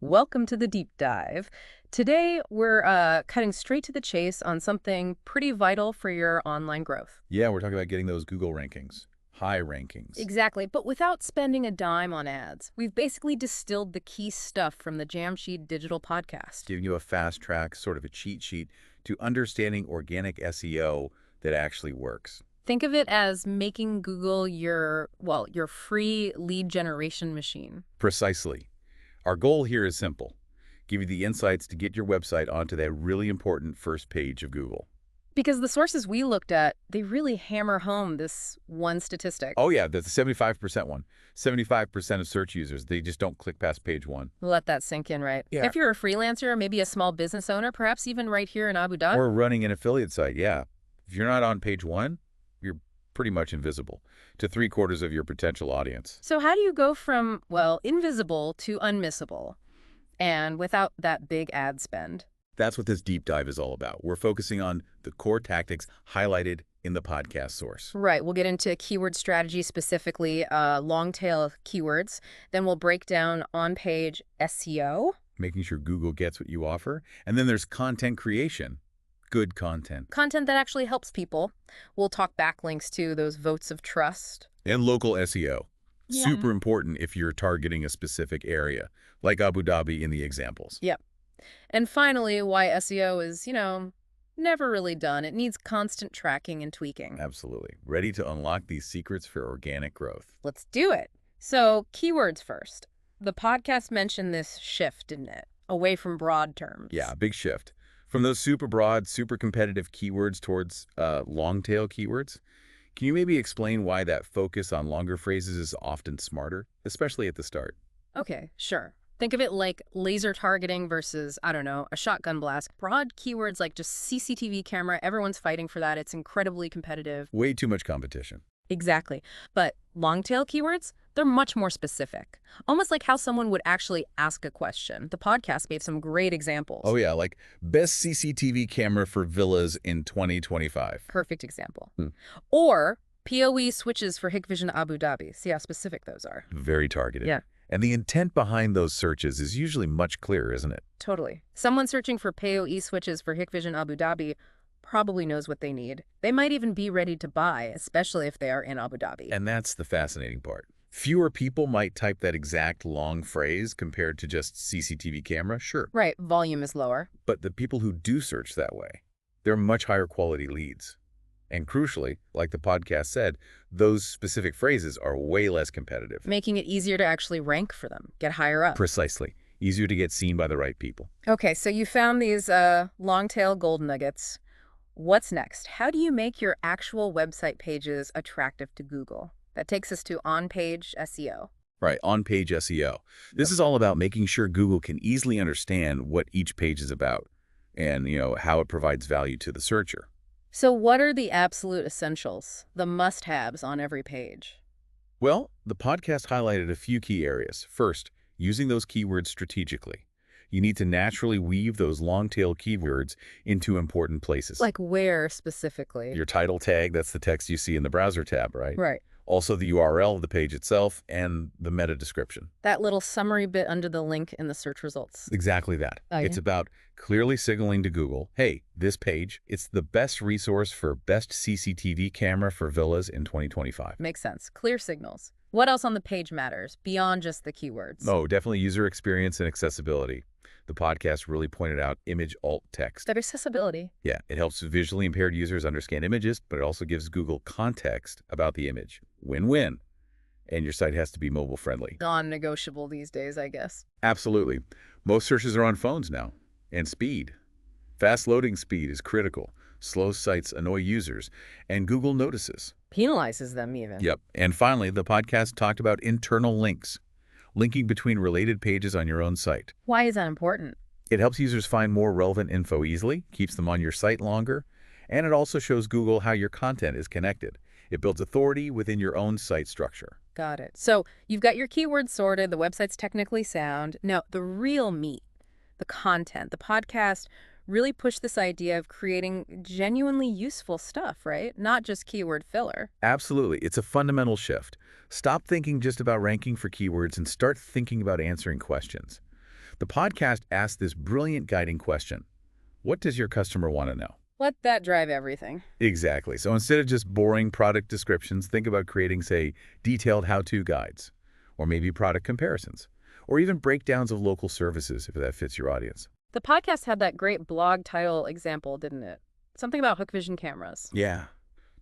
Welcome to the deep dive. Today, we're cutting straight to the chase on something pretty vital for your online growth. Yeah, we're talking about getting those Google rankings, high rankings. Exactly, but without spending a dime on ads. We've basically distilled the key stuff from the Jamshed Digital podcast. Giving you a fast track, sort of a cheat sheet to understanding organic SEO that actually works. Think of it as making Google your free lead generation machine. Precisely. Our goal here is simple. Give you the insights to get your website onto that really important first page of Google. Because the sources we looked at, they really hammer home this one statistic. Oh yeah, that's the 75% one. 75% of search users, they just don't click past page one. Let that sink in, right? Yeah. If you're a freelancer, maybe a small business owner, perhaps even right here in Abu Dhabi. Or running an affiliate site, yeah. If you're not on page one, you're pretty much invisible to 3/4 of your potential audience. So how do you go from, invisible to unmissable and without that big ad spend? That's what this deep dive is all about. We're focusing on the core tactics highlighted in the podcast source. Right, we'll get into keyword strategy, specifically long tail keywords. Then we'll break down on-page SEO. Making sure Google gets what you offer. And then there's content creation. Good content. Content that actually helps people. We'll talk backlinks to those votes of trust. And local SEO. Yeah. Super important if you're targeting a specific area, like Abu Dhabi in the examples. Yep. And finally, why SEO is, never really done. It needs constant tracking and tweaking. Absolutely. Ready to unlock these secrets for organic growth. Let's do it. So, keywords first. The podcast mentioned this shift, didn't it? Away from broad terms. Yeah, big shift. From those super broad, super competitive keywords towards long tail keywords. Can you maybe explain why that focus on longer phrases is often smarter, especially at the start? Okay, sure. Think of it like laser targeting versus, I don't know, a shotgun blast. Broad keywords like just CCTV camera, everyone's fighting for that. It's incredibly competitive. Way too much competition. Exactly. But long tail keywords, they're much more specific. Almost like how someone would actually ask a question. The podcast gave some great examples. Oh yeah, like best CCTV camera for villas in 2025. Perfect example. Hmm. Or PoE switches for Hikvision Abu Dhabi. See how specific those are. Very targeted. Yeah. And the intent behind those searches is usually much clearer, isn't it? Totally. Someone searching for PoE switches for Hikvision Abu Dhabi probably knows what they need. They might even be ready to buy, especially if they are in Abu Dhabi. And that's the fascinating part. Fewer people might type that exact long phrase compared to just CCTV camera, sure. Right, volume is lower. But the people who do search that way, they're much higher quality leads. And crucially, like the podcast said, those specific phrases are way less competitive. Making it easier to actually rank for them, get higher up. Precisely. Easier to get seen by the right people. Okay, so you found these long tail gold nuggets. What's next? How do you make your actual website pages attractive to Google? That takes us to on-page SEO. Right, on-page SEO. This is all about making sure Google can easily understand what each page is about and, how it provides value to the searcher. So what are the absolute essentials, the must-haves on every page? Well, the podcast highlighted a few key areas. First, using those keywords strategically. You need to naturally weave those long-tail keywords into important places. Like where specifically? Your title tag, that's the text you see in the browser tab, right? Right. Also the URL of the page itself and the meta description. That little summary bit under the link in the search results. Exactly that. Oh, yeah? It's about clearly signaling to Google, hey, this page, it's the best resource for best CCTV camera for villas in 2025. Makes sense. Clear signals. What else on the page matters beyond just the keywords? Oh, definitely user experience and accessibility. The podcast really pointed out image alt text. That accessibility. Yeah, it helps visually impaired users understand images, but it also gives Google context about the image. Win-win. And your site has to be mobile friendly. Non-negotiable these days, I guess. Absolutely. Most searches are on phones now. And speed. Fast loading speed is critical. Slow sites annoy users, and Google notices. Penalizes them even. Yep. And finally, the podcast talked about internal links, linking between related pages on your own site. Why is that important? It helps users find more relevant info easily, keeps them on your site longer, and it also shows Google how your content is connected. It builds authority within your own site structure. Got it. So you've got your keywords sorted, the website's technically sound. Now, the real meat, the content, the podcast really pushed this idea of creating genuinely useful stuff, right? Not just keyword filler. Absolutely. It's a fundamental shift. Stop thinking just about ranking for keywords and start thinking about answering questions. The podcast asked this brilliant guiding question. What does your customer want to know? Let that drive everything. Exactly. So instead of just boring product descriptions, think about creating, say, detailed how-to guides, or maybe product comparisons, or even breakdowns of local services if that fits your audience. The podcast had that great blog title example, didn't it? Something about Hikvision cameras. Yeah.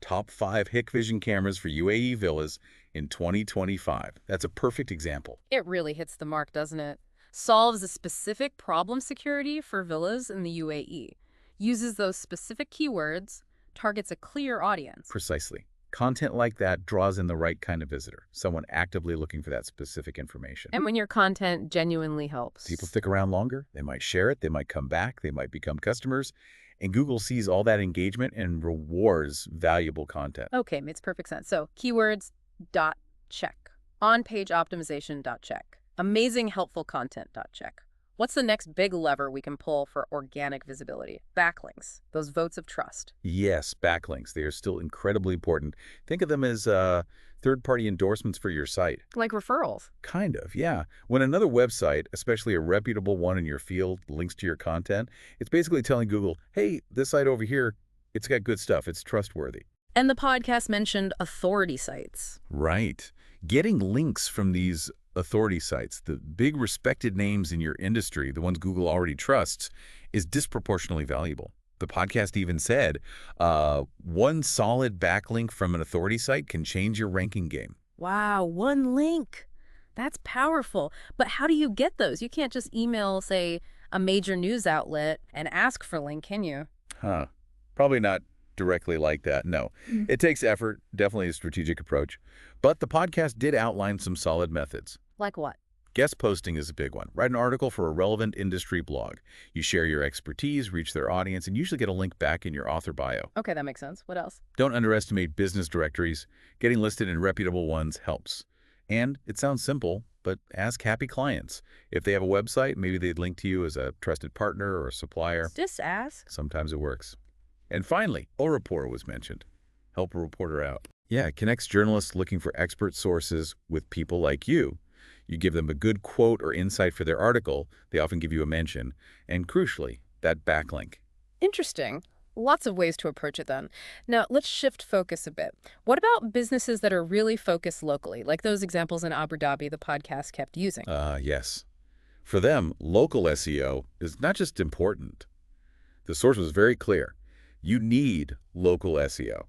Top 5 Hikvision cameras for UAE villas in 2025. That's a perfect example. It really hits the mark, doesn't it? Solves a specific problem security for villas in the UAE. Uses those specific keywords, targets a clear audience. Precisely. Content like that draws in the right kind of visitor, someone actively looking for that specific information. And when your content genuinely helps. People stick around longer, they might share it, they might come back, they might become customers, and Google sees all that engagement and rewards valuable content. Okay, makes perfect sense. So keywords, dot, check. On-page optimization, dot, check. Amazing helpful content, dot, check. What's the next big lever we can pull for organic visibility? Backlinks, those votes of trust. Yes, backlinks. They are still incredibly important. Think of them as third-party endorsements for your site. Like referrals. Kind of, yeah. When another website, especially a reputable one in your field, links to your content, it's basically telling Google, hey, this site over here, it's got good stuff. It's trustworthy. And the podcast mentioned authority sites. Right. Getting links from these authority sites, the big respected names in your industry, the ones Google already trusts, is disproportionately valuable. The podcast even said, one solid backlink from an authority site can change your ranking game. Wow, one link. That's powerful. But how do you get those? You can't just email, say, a major news outlet and ask for a link, can you? Huh. Probably not directly like that, no. It takes effort, definitely a strategic approach. But the podcast did outline some solid methods. Like what? Guest posting is a big one. Write an article for a relevant industry blog. You share your expertise, reach their audience, and usually get a link back in your author bio. Okay, that makes sense. What else? Don't underestimate business directories. Getting listed in reputable ones helps. And it sounds simple, but ask happy clients. If they have a website, maybe they'd link to you as a trusted partner or a supplier. Just ask. Sometimes it works. And finally, Orapor was mentioned. Help a reporter out. Yeah, it connects journalists looking for expert sources with people like you. You give them a good quote or insight for their article, they often give you a mention, and crucially, that backlink. Interesting. Lots of ways to approach it then. Now, let's shift focus a bit. What about businesses that are really focused locally, like those examples in Abu Dhabi the podcast kept using? Yes. For them, local SEO is not just important. The source was very clear. You need local SEO.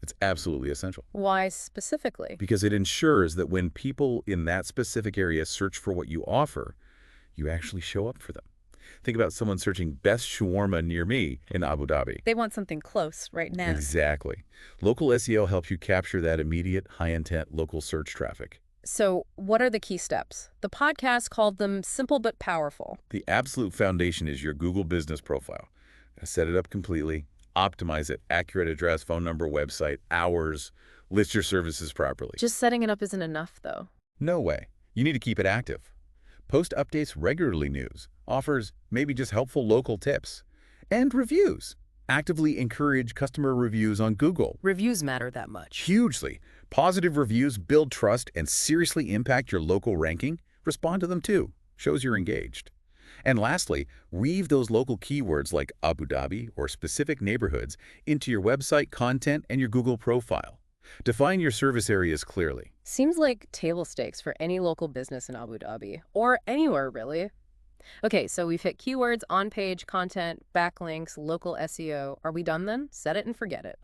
It's absolutely essential. Why specifically? Because it ensures that when people in that specific area search for what you offer, you actually show up for them. Think about someone searching best shawarma near me in Abu Dhabi. They want something close right now. Exactly. Local SEO helps you capture that immediate, high-intent local search traffic. So what are the key steps? The podcast called them simple but powerful. The absolute foundation is your Google business profile. Set it up completely. Optimize it, accurate address, phone number, website, hours, list your services properly. Just setting it up isn't enough, though. No way. You need to keep it active. Post updates regularly, news, offers, maybe just helpful local tips. And reviews. Actively encourage customer reviews on Google. Reviews matter that much. Hugely. Positive reviews build trust and seriously impact your local ranking. Respond to them too. Shows you're engaged. And lastly, weave those local keywords like Abu Dhabi or specific neighborhoods into your website content and your Google profile. Define your service areas clearly. Seems like table stakes for any local business in Abu Dhabi, or anywhere really. Okay, so we've hit keywords, on-page content, backlinks, local SEO. Are we done then? Set it and forget it.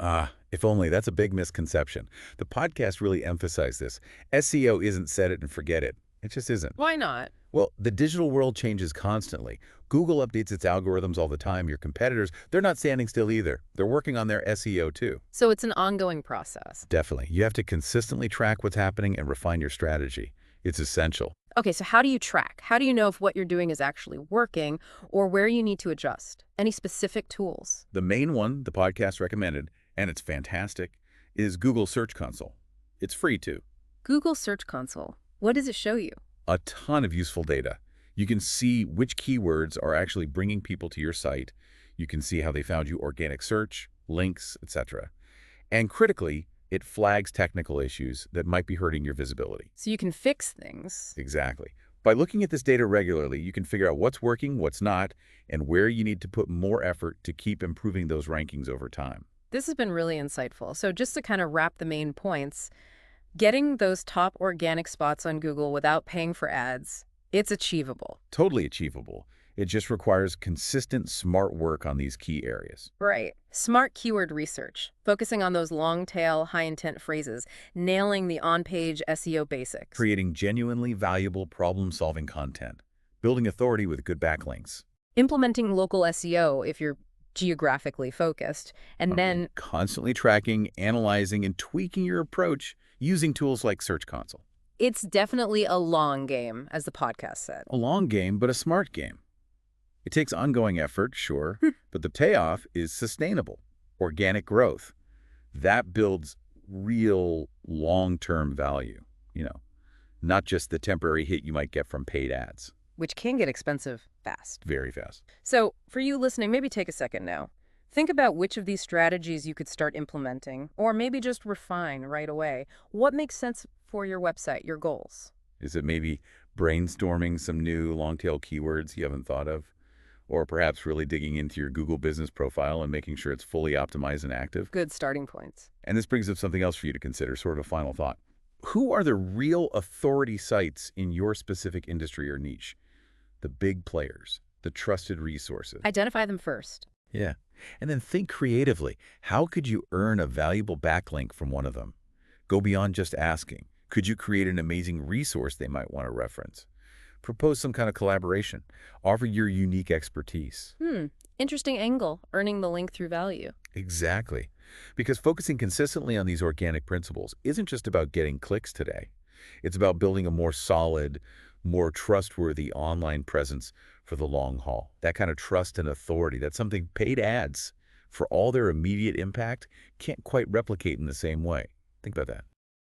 If only. That's a big misconception. The podcast really emphasized this. SEO isn't set it and forget it. It just isn't. Why not? Well, the digital world changes constantly. Google updates its algorithms all the time. Your competitors, they're not standing still either. They're working on their SEO too. So it's an ongoing process. Definitely. You have to consistently track what's happening and refine your strategy. It's essential. Okay, so how do you track? How do you know if what you're doing is actually working or where you need to adjust? Any specific tools? The main one the podcast recommended, and it's fantastic, is Google Search Console. It's free too. Google Search Console. What does it show you? A ton of useful data. You can see which keywords are actually bringing people to your site. You can see how they found you organic search, links, etc. And critically, it flags technical issues that might be hurting your visibility. So you can fix things. Exactly. By looking at this data regularly, you can figure out what's working, what's not, and where you need to put more effort to keep improving those rankings over time. This has been really insightful. So just to kind of wrap the main points, getting those top organic spots on Google without paying for ads, it's achievable. Totally achievable. It just requires consistent, smart work on these key areas. Right. Smart keyword research, focusing on those long-tail, high-intent phrases, nailing the on-page SEO basics. Creating genuinely valuable problem-solving content. Building authority with good backlinks. Implementing local SEO if you're geographically focused, and then Constantly tracking, analyzing, and tweaking your approach using tools like Search Console. it's definitely a long game, as the podcast said. A long game, but a smart game. It takes ongoing effort, sure, but the payoff is sustainable, organic growth. That builds real long-term value, not just the temporary hit you might get from paid ads. Which can get expensive fast. Very fast. So, for you listening, maybe take a second now. Think about which of these strategies you could start implementing, or maybe just refine right away. What makes sense for your website, your goals? Is it maybe brainstorming some new long-tail keywords you haven't thought of? Or perhaps really digging into your Google business profile and making sure it's fully optimized and active? Good starting points. And this brings up something else for you to consider, sort of a final thought. Who are the real authority sites in your specific industry or niche? The big players, the trusted resources. Identify them first. Yeah. And then think creatively. How could you earn a valuable backlink from one of them? Go beyond just asking. Could you create an amazing resource they might want to reference? Propose some kind of collaboration. Offer your unique expertise. Interesting angle, earning the link through value. Exactly. Because focusing consistently on these organic principles isn't just about getting clicks today. It's about building a more solid, more trustworthy online presence for the long haul. That kind of trust and authority, that's something paid ads, for all their immediate impact, can't quite replicate in the same way. Think about that.